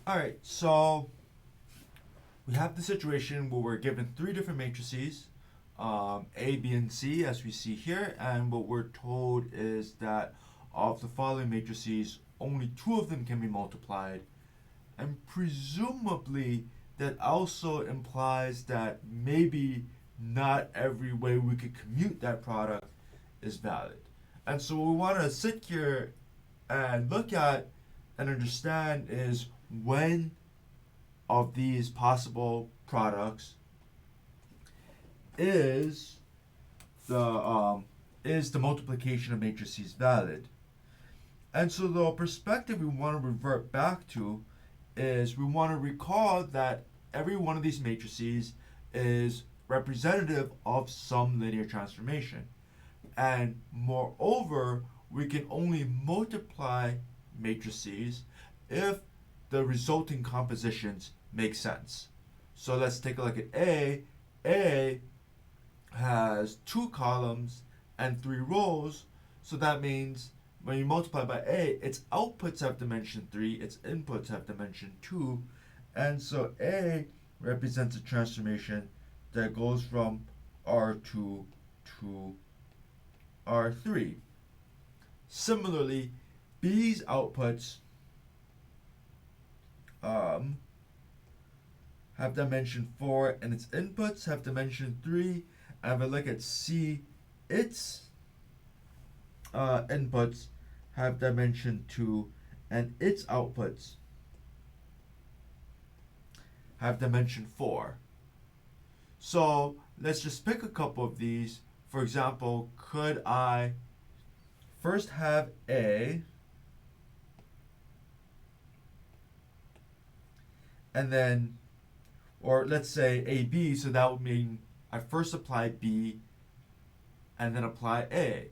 All right, so we have the situation where we're given three different matrices, A, B, and C, as we see here, and what we're told is that of the following matrices, only two of them can be multiplied, and presumably that also implies that maybe not every way we could commute that product is valid. And so what we want to sit here and look at and understand is when of these possible products is the is the multiplication of matrices valid. And so the perspective we want to revert back to is we want to recall that every one of these matrices is representative of some linear transformation. And moreover, we can only multiply matrices if the resulting compositions make sense. So let's take a look at A. A has two columns and three rows, so that means when you multiply by A, its outputs have dimension 3, its inputs have dimension 2, and so A represents a transformation that goes from R2 to R3. Similarly, B's outputs um, have dimension 4 and its inputs have dimension 3. And if I look at C, its inputs have dimension 2 and its outputs have dimension 4. So let's just pick a couple of these. For example, could I first have A and then, or let's say AB, so that would mean I first apply B and then apply A.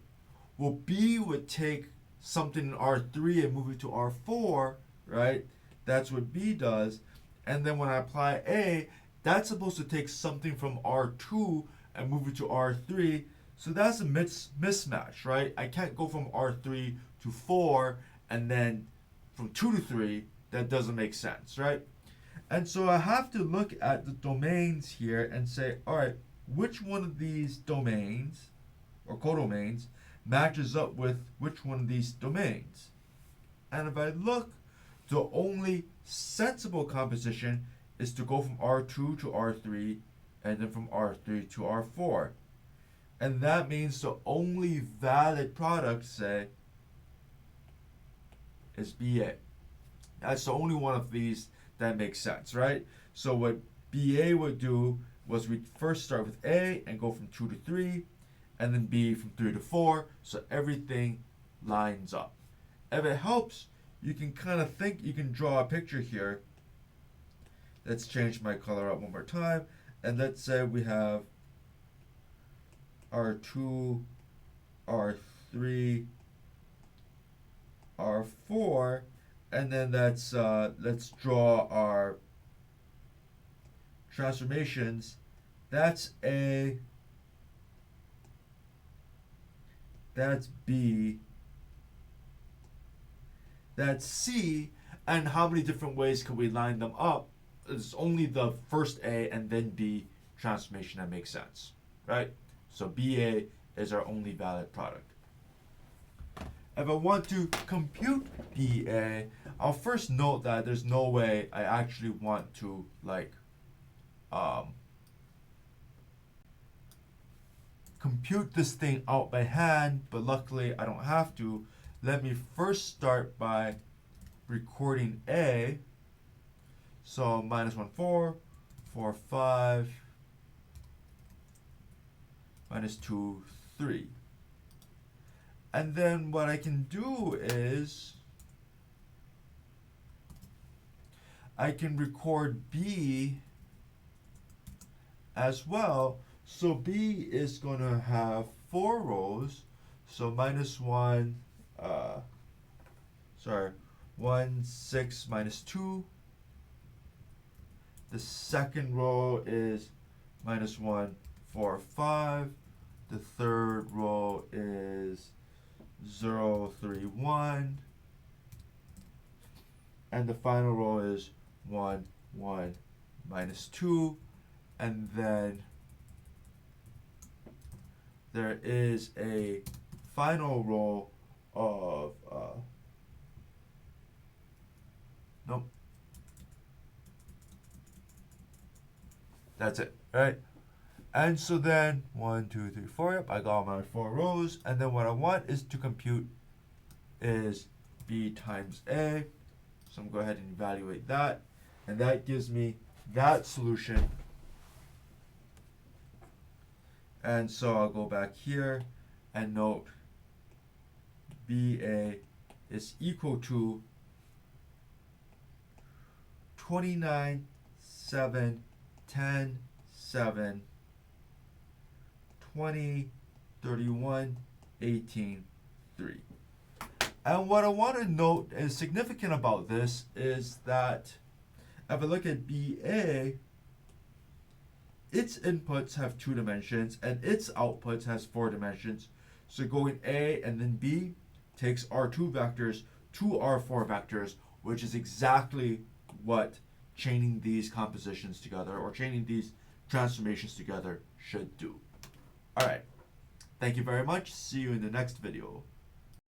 Well, B would take something in R3 and move it to R4, right? That's what B does. And then when I apply A, that's supposed to take something from R2 and move it to R3. So that's a mismatch, right? I can't go from R3 to 4 and then from 2 to 3. That doesn't make sense, right? And so I have to look at the domains here and say, all right, which one of these domains or codomains matches up with which one of these domains? And if I look, the only sensible composition is to go from R2 to R3 and then from R3 to R4. And that means the only valid product, say, is BA. That's the only one of these that makes sense, right? So what BA would do was we'd first start with A and go from 2 to 3, and then B from 3 to 4, so everything lines up. If it helps, you can kind of think, you can draw a picture here. Let's change my color up one more time, and let's say we have R2, R3, R4, and then let's draw our transformations. That's A, that's B, that's C, and how many different ways can we line them up? It's only the first A and then B transformation that makes sense, right? So BA is our only valid product. If I want to compute BA, I'll first note that there's no way I actually want to compute this thing out by hand, but luckily I don't have to. Let me first start by recording A. So minus 1, 4, 4, 5, minus 2, 3. And then what I can do is I can record B as well. So B is going to have 4 rows. So minus 1, 1, 6, minus 2. The second row is minus 1, 4, 5. The third row is 0, 3, 1. And the final row is 1, 1, minus 2, and then there is a final row of nope, that's it, right? And so then 1, 2, 3, 4, yep, I got my 4 rows, and then what I want is to compute is b times a. So I'm going to go ahead and evaluate that, and that gives me that solution. And so I'll go back here and note BA is equal to 29, 7, 10, 7, 20, 31, 18, 3. And what I want to note is significant about this is that if I look at BA, its inputs have 2 dimensions and its outputs has 4 dimensions. So going A and then B takes our 2 vectors to our 4 vectors, which is exactly what chaining these compositions together or chaining these transformations together should do. Alright, thank you very much. See you in the next video.